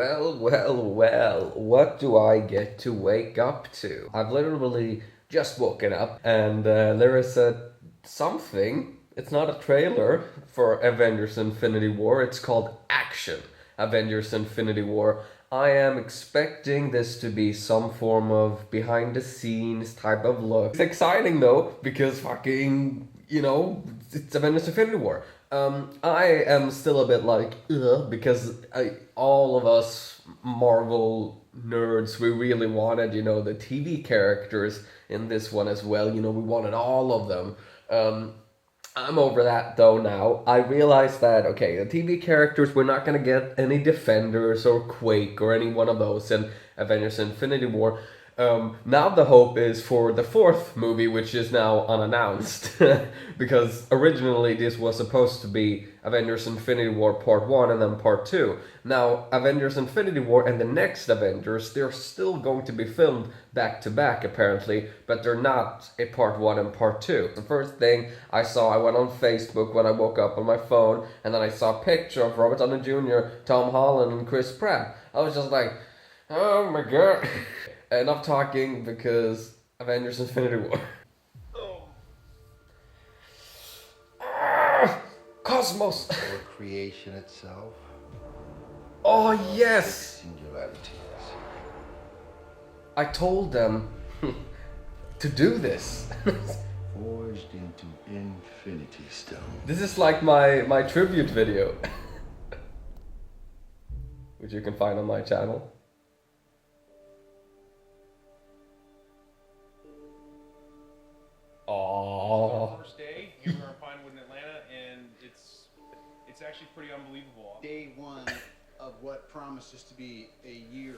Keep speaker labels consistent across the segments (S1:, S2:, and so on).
S1: Well, what do I get to wake up to? I've literally just woken up and there is a something. It's not a trailer for Avengers Infinity War, it's called Action Avengers Infinity War. I am expecting this to be some form of behind the scenes type of look. It's exciting though, because fucking, it's Avengers Infinity War. I am still a bit like, ugh, because all of us Marvel nerds, we really wanted, the TV characters in this one as well. We wanted all of them. I'm over that though now. I realized that, okay, the TV characters, we're not gonna get any Defenders or Quake or any one of those in Avengers Infinity War. Now the hope is for the fourth movie, which is now unannounced, because originally this was supposed to be Avengers Infinity War Part 1 and then Part 2. Now, Avengers Infinity War and the next Avengers, they're still going to be filmed back to back apparently, but they're not a Part 1 and Part 2. The first thing I saw, I went on Facebook when I woke up on my phone, and then I saw a picture of Robert Downey Jr., Tom Holland, and Chris Pratt. I was just like, oh my god. Enough talking, because Avengers Infinity War. Cosmos!
S2: Or creation itself.
S1: Oh yes!
S2: Singularities.
S1: I told them to do this.
S2: Forged into Infinity Stone.
S1: This is like my tribute video. Which you can find on my channel. Oh.
S3: First day here in Pinewood in Atlanta, and it's actually pretty unbelievable.
S4: Day one of what promises to be a year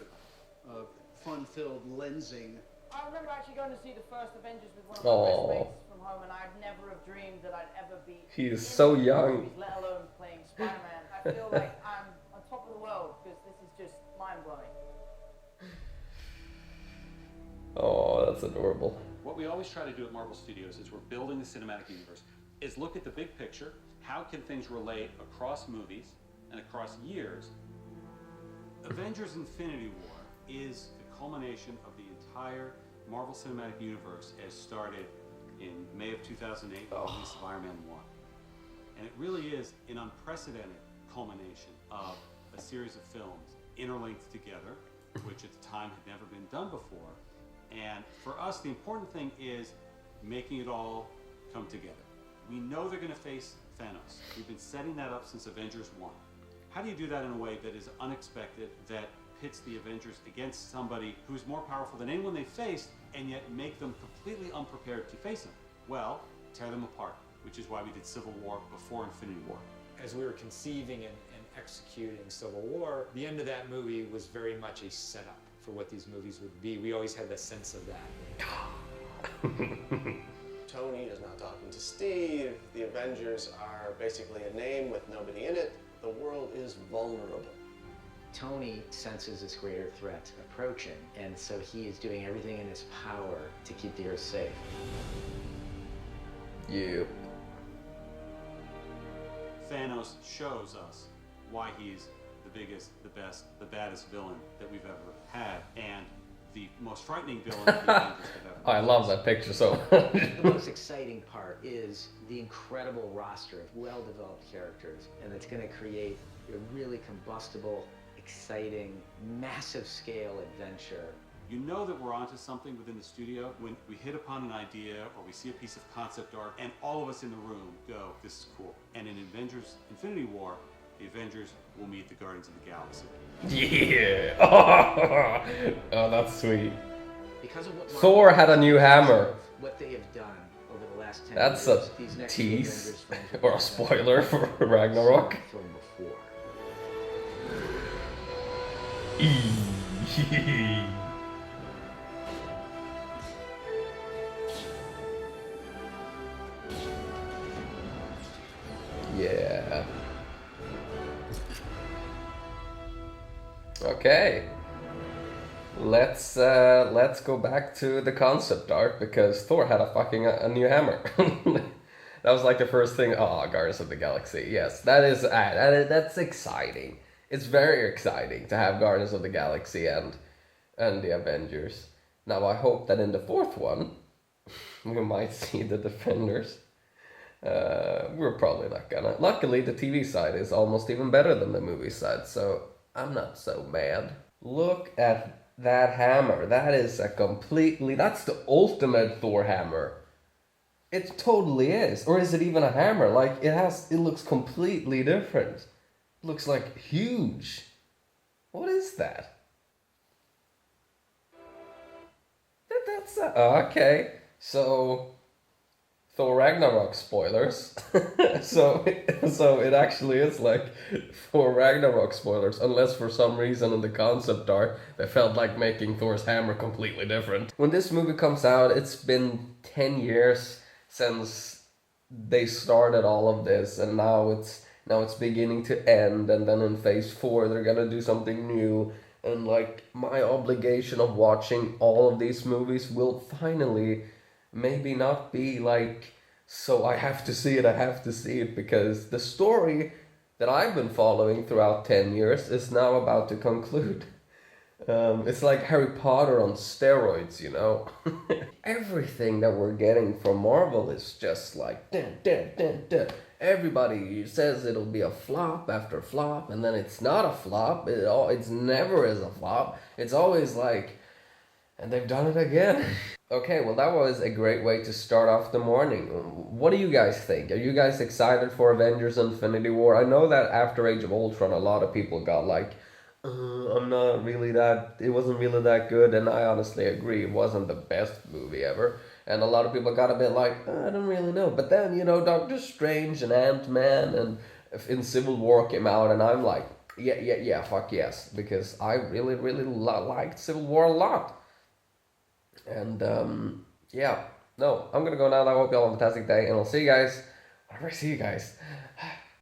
S4: of fun-filled lensing.
S5: I remember actually going to see the first Avengers with one of my best mates from home, and I'd never have dreamed that I'd ever be.
S1: He is so young.
S5: Movies, let alone playing Spider-Man. I feel like I'm on top of the world because this is just mind-blowing.
S1: Oh, that's adorable.
S6: What we always try to do at Marvel Studios is we're building the cinematic universe, is look at the big picture, how can things relate across movies and across years. Avengers Infinity War is the culmination of the entire Marvel Cinematic Universe as started in May of 2008 with the release of Iron Man 1. And it really is an unprecedented culmination of a series of films interlinked together, which at the time had never been done before. And for us, the important thing is making it all come together. We know they're going to face Thanos. We've been setting that up since Avengers 1. How do you do that in a way that is unexpected, that pits the Avengers against somebody who's more powerful than anyone they faced, and yet make them completely unprepared to face him? Well, tear them apart, which is why we did Civil War before Infinity War.
S7: As we were conceiving and executing Civil War, the end of that movie was very much a setup for what these movies would be. We always had the sense of that.
S8: Tony is now talking to Steve. The Avengers are basically a name with nobody in it. The world is vulnerable.
S9: Tony senses this greater threat approaching, and so he is doing everything in his power to keep the Earth safe.
S1: Yep.
S6: Thanos shows us why he's the biggest, the best, the baddest villain that we've ever had, and the most frightening villain that the Avengers have ever.
S1: I love that picture so
S9: The most exciting part is the incredible roster of well-developed characters, and it's going to create a really combustible, exciting, massive-scale adventure.
S6: You know that we're onto something within the studio when we hit upon an idea or we see a piece of concept art and all of us in the room go, this is cool. And in Avengers Infinity War, the Avengers will meet the Guardians of the Galaxy.
S1: Yeah. Oh, that's sweet.
S9: Because of what
S1: Thor had a new hammer.
S9: What they have done over the last 10
S1: That's
S9: years,
S1: a
S9: these next
S1: tease
S9: Avengers films will
S1: or
S9: be
S1: a spoiler for Ragnarok.
S9: film before.
S1: Yeah. Okay. Let's go back to the concept art because Thor had a new hammer. That was like the first thing. Oh, Guardians of the Galaxy. Yes, that's exciting. it's very exciting to have Guardians of the Galaxy and the Avengers. Now I hope that in the fourth one we might see the Defenders. We're probably not gonna. Luckily, the TV side is almost even better than the movie side, so I'm not so mad. Look at that hammer. That is that's the ultimate Thor hammer. It totally is. Or is it even a hammer? Like, it looks completely different. It looks like huge. What is that? That's okay. So Thor Ragnarok spoilers. so it actually is like Thor Ragnarok spoilers, unless for some reason in the concept art they felt like making Thor's hammer completely different. When this movie comes out, it's been 10 years since they started all of this, and now it's beginning to end, and then in phase 4 they're gonna do something new, and like my obligation of watching all of these movies will finally maybe not be like, so I have to see it, because the story that I've been following throughout 10 years is now about to conclude. It's like Harry Potter on steroids, you know? Everything that we're getting from Marvel is just like, dun, dun, dun, dun. Everybody says it'll be a flop after flop, and then it's not a flop. It's never is a flop. It's always like, and they've done it again. Okay, well that was a great way to start off the morning. What do you guys think? Are you guys excited for Avengers Infinity War? I know that after Age of Ultron a lot of people got like, it wasn't really that good, and I honestly agree, it wasn't the best movie ever. And a lot of people got a bit like, I don't really know. But then, Doctor Strange and Ant-Man and in Civil War came out, and I'm like, yeah, fuck yes. Because I really, really liked Civil War a lot. And, I'm gonna go now. I hope you all have a fantastic day, and I'll see you guys whenever I see you guys.